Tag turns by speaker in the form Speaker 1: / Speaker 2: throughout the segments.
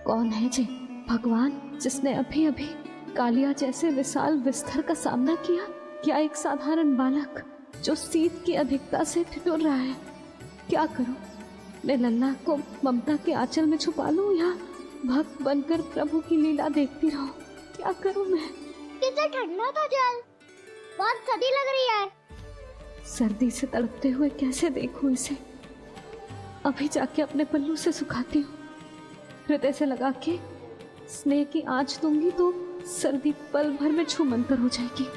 Speaker 1: कौन है जी? भगवान जिसने अभी अभी कालिया जैसे विशाल विस्तर का सामना किया, क्या एक साधारण बालक जो शीत की अधिकता से ठिठुर रहा है? क्या करूं? मैं लल्ला को ममता के आंचल में छुपा लूं या भक्त बनकर प्रभु की लीला देखती रहूं? क्या करूं मैं?
Speaker 2: कितना ठंडा था जल, बहुत सर्दी लग रही है।
Speaker 1: सर्दी से तड़पते हुए कैसे देखूं इसे? अभी जाके अपने पल्लू से सुखाती हूँ, हृदय से लगा के स्नेह की आंच दूंगी तो सर्दी पल भर में छूमंतर हो जाएगी।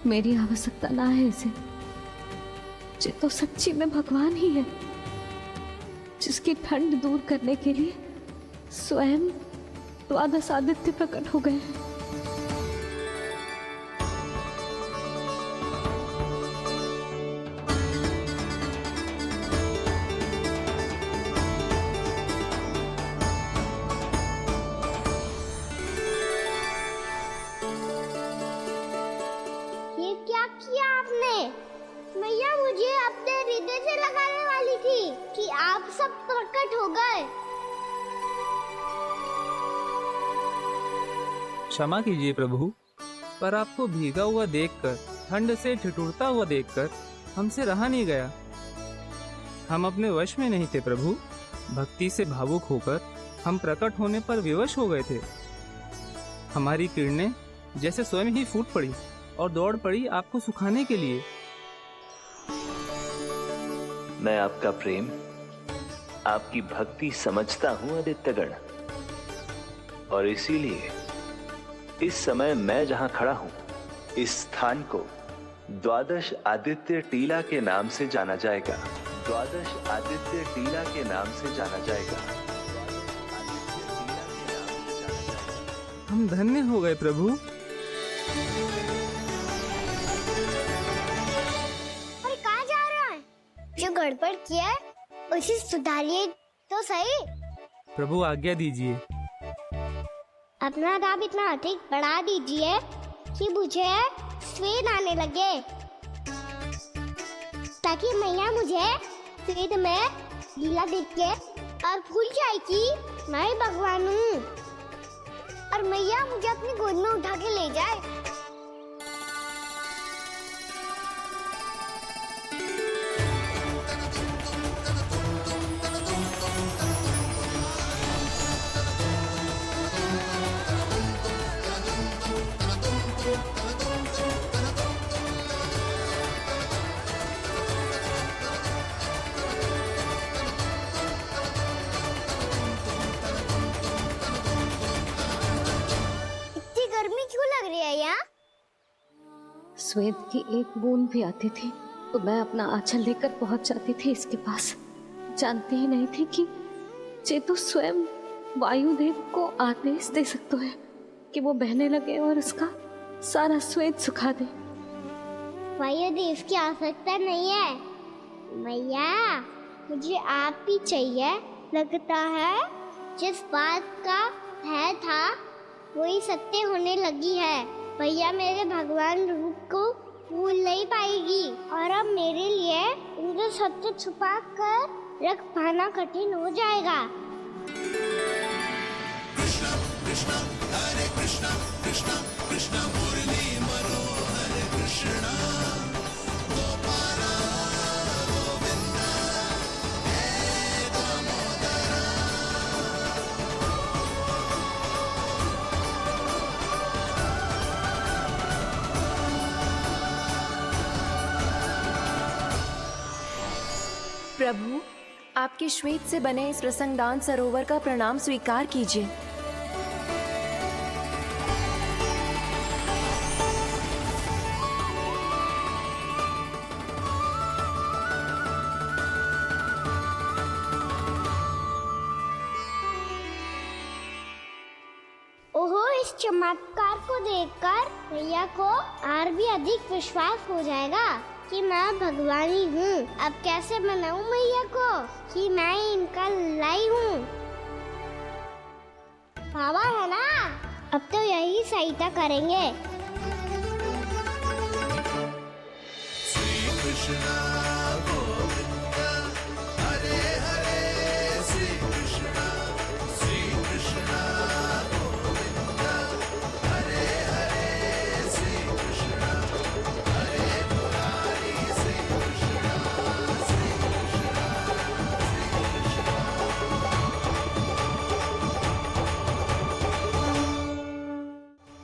Speaker 1: मेरी आवश्यकता ना है इसे, ये तो सच्ची में भगवान ही है, जिसकी ठंड दूर करने के लिए स्वयं द्वादश आदित्य प्रकट हो गए हैं।
Speaker 2: क्या किया आपने? मैया मुझे अपने हृदय से लगाने वाली थी कि आप सब प्रकट हो गए।
Speaker 3: क्षमा कीजिए प्रभु, पर आपको भीगा हुआ देखकर, ठंड से ठिठुरता हुआ देखकर हमसे रहा नहीं गया। हम अपने वश में नहीं थे प्रभु। भक्ति से भावुक होकर हम प्रकट होने पर विवश हो गए थे। हमारी किरणें जैसे स्वयं ही फूट पड़ी और दौड़ पड़ी आपको सुखाने के लिए।
Speaker 4: मैं आपका प्रेम, आपकी भक्ति समझता हूं आदित्यगण, और इसीलिए इस समय मैं जहां खड़ा हूं, इस स्थान को द्वादश आदित्य टीला के नाम से जाना जाएगा। द्वादश आदित्य टीला के नाम से जाना जाएगा।
Speaker 3: हम धन्य हो गए प्रभु।
Speaker 2: अरे कहाँ जा रहा है? जो गड़बड़ किया है उसे सुधारिए तो सही।
Speaker 3: प्रभु आज्ञा दीजिए।
Speaker 2: अपना दाम इतना अधिक बढ़ा दीजिए कि मुझे स्वेद आने लगे, ताकि मैया मुझे स्वेद में लीला देख के और भूल जाए कि मैं भगवान हूँ, और मैया मुझे अपनी गोद में उठा के ले जाए।
Speaker 1: स्वेद की एक बूंद भी आती थी तो मैं अपना आंचल लेकर पहुंच जाती थी इसके पास। जानती ही नहीं थी कि चेतु स्वयं वायुदेव को आदेश दे सकता है कि वो बहने लगे और उसका सारा स्वेद सुखा दे।
Speaker 2: वायुदेव की आवश्यकता नहीं है मैया, मुझे आप ही चाहिए। लगता है जिस बात का भय था वही सत्य होने लगी है। भैया मेरे भगवान रूप को भूल नहीं पाएगी, और अब मेरे लिए उनके सत्य छुपा कर रख पाना कठिन हो जाएगा।
Speaker 5: कृष्णा कृष्णा हरे कृष्णा कृष्णा कृष्णा मुरली मनोहर कृष्णा गोपाला गोविंदा हे दामोदरा।
Speaker 6: प्रभु, आपके श्वेत से बने इस प्रसंगदान सरोवर का प्रणाम स्वीकार कीजिए।
Speaker 2: इस चमत्कार को देखकर मैया को और भी अधिक विश्वास हो जाएगा कि मैं भगवान ही हूँ। अब कैसे मनाऊं मैया को कि मैं इनका लाई हूँ। बाबा है ना, अब तो यही सहायता करेंगे।
Speaker 5: श्री कृष्ण गोविंद हरे हरे श्री कृष्ण गोविंद हरे हरे श्री कृष्ण हरे मुरारी श्री कृष्ण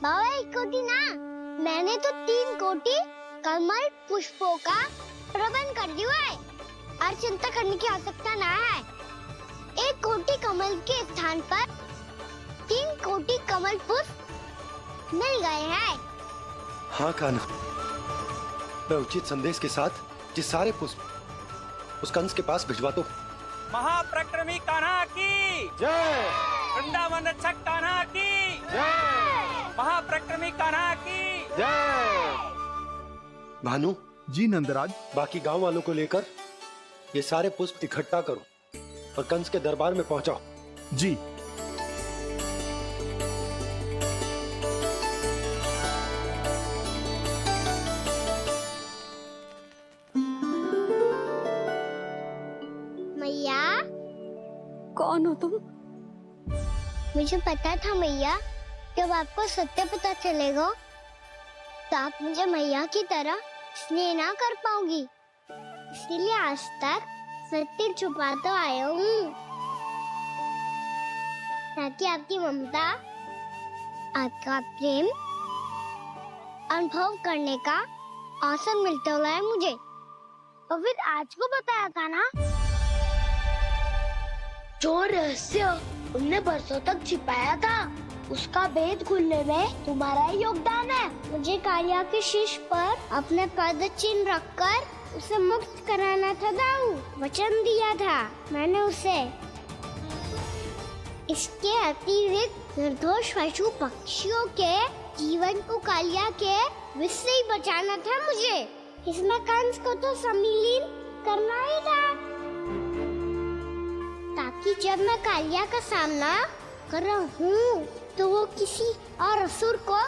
Speaker 2: बाबा एक कोटी ना, मैंने तो 3 कोटी कमल पुष्पों का प्रबंध कर दिया है और चिंता करने की आवश्यकता ना है। 1 कोटी कमल के स्थान पर 3 कोटी कमल पुष्प मिल गए हैं।
Speaker 7: हाँ कान्हा, मैं उचित संदेश के साथ ये सारे पुष्प उस कंस के पास भिजवा दो।
Speaker 3: महाप्रक्रमी कान्हा की
Speaker 7: जय,
Speaker 3: वृंदावन रक्षक कान्हा की
Speaker 7: जय,
Speaker 3: महाप्रक्रमी कान्हा की
Speaker 7: जय। भानु
Speaker 8: जी नंदराज।
Speaker 7: बाकी गांव वालों को लेकर ये सारे पुष्प इकट्ठा करो और कंस के दरबार में पहुंचाओ।
Speaker 8: जी।
Speaker 2: मैया,
Speaker 1: कौन हो तुम?
Speaker 2: मुझे पता था मैया, जब आपको सत्य पता चलेगा तो आप मुझे मैया की तरह स्नेह ना कर पाओगी। इसीलिए आज तक सत्य छुपाता आया हूँ, ताकि आपकी ममता, आपका प्रेम अनुभव करने का अवसर मिलता हुआ है मुझे। और फिर आज को बताया था ना, जो रहस्य तुमने बरसों तक छिपाया था, उसका भेद खुलने में तुम्हारा ही योगदान है। मुझे कालिया के शीश पर अपने पद चिन्ह रखकर उसे मुक्त कराना था दाऊ, वचन दिया था मैंने उसे। इसके अतिरिक्त निर्दोष पशु पक्षियों के जीवन को कालिया के विष से ही बचाना था मुझे। इसमें कंस को तो सम्मिलित करना ही था, ताकि जब मैं कालिया का सामना कर रहा हूँ तो वो किसी और असुर को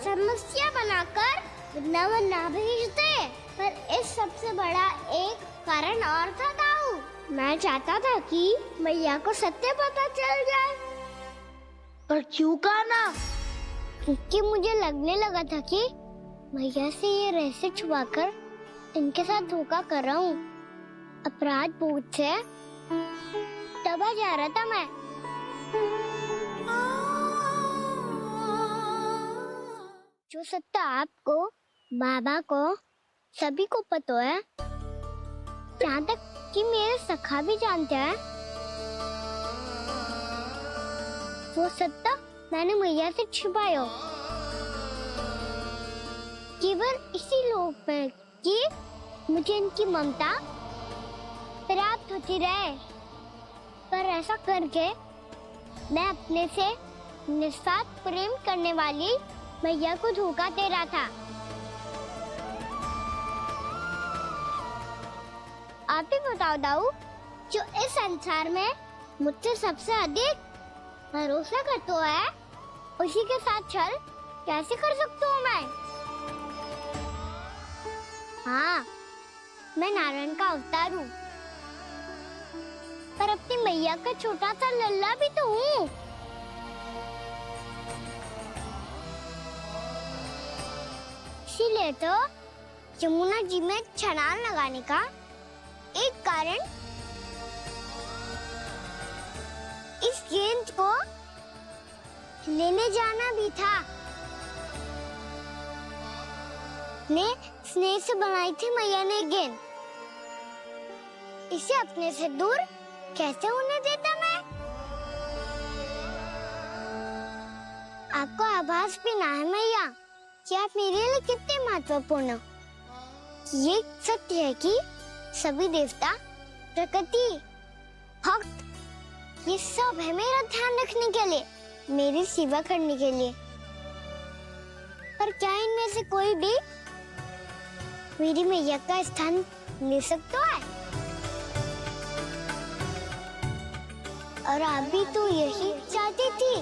Speaker 2: समस्या बनाकर वृंदावन ना भेज दे। पर इस सबसे बड़ा एक कारण और था दाऊ, मैं चाहता था कि मैया को सत्य पता चल जाए। पर क्यों कहना? क्योंकि मुझे लगने लगा था कि मैया से ये रहस्य छुपाकर इनके साथ धोखा कर रहा हूँ। अपराध बोझ से दबा जा रहा था मैं। जो सत्य आपको, बाबा को, सभी को पता है, यहाँ तक कि मेरे सखा भी जानते हैं, वो सत्य मैंने मैया से छुपाया केवल इसी लोभ में कि मुझे इनकी ममता प्राप्त होती रहे। पर ऐसा करके मैं अपने से निस्वार्थ प्रेम करने वाली मैया को धोखा दे रहा था। आप ही बताओ दाऊ, जो इस संसार में मुझसे सबसे अधिक भरोसा करता है, उसी के साथ छल कैसे कर सकता हूँ मैं? हाँ, मैं नारायण का अवतार हूँ, पर अपनी मैया का छोटा सा लल्ला भी तो हूँ। इसीलिए तो यमुना जी में छलांग लगाने का एक कारण इस गेंद को लेने जाना भी था। ने स्नेह से बनाई थी मैया ने गेंद, इसे अपने से दूर कैसे होने देता मैं? आपको आभास भी ना है मैया कि आप मेरे लिए कितने महत्वपूर्ण हो। ये सत्य है कि सभी देवता, प्रकृति, भक्त, ये सब है मेरा ध्यान रखने के लिए, मेरी सेवा करने के लिए। पर क्या इनमें से कोई भी मेरी मैया का स्थान ले सकता है? और आप भी तो यही चाहती थी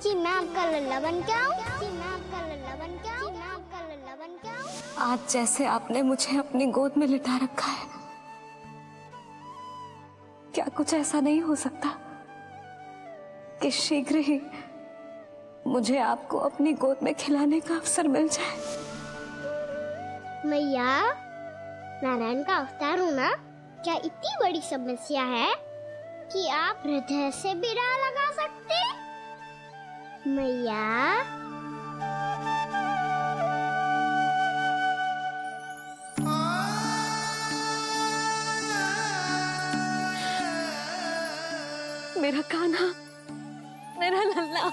Speaker 2: कि मैं आपका लल्ला बन के आऊं, कि मैं आपका लल्ला बन के आऊं, कि मैं आपका लल्ला बन के आऊं।
Speaker 1: आज जैसे आपने मुझे अपनी गोद में लिटा रखा है, क्या कुछ ऐसा नहीं हो सकता कि शीघ्र ही मुझे आपको अपनी गोद में खिलाने का अवसर मिल जाए?
Speaker 2: मैया, नारायण का अवतार होना क्या इतनी बड़ी समस्या है कि आप हृदय से भी राह लगा सकते? मैया,
Speaker 1: मेरा कान्हा, मेरा लल्ला।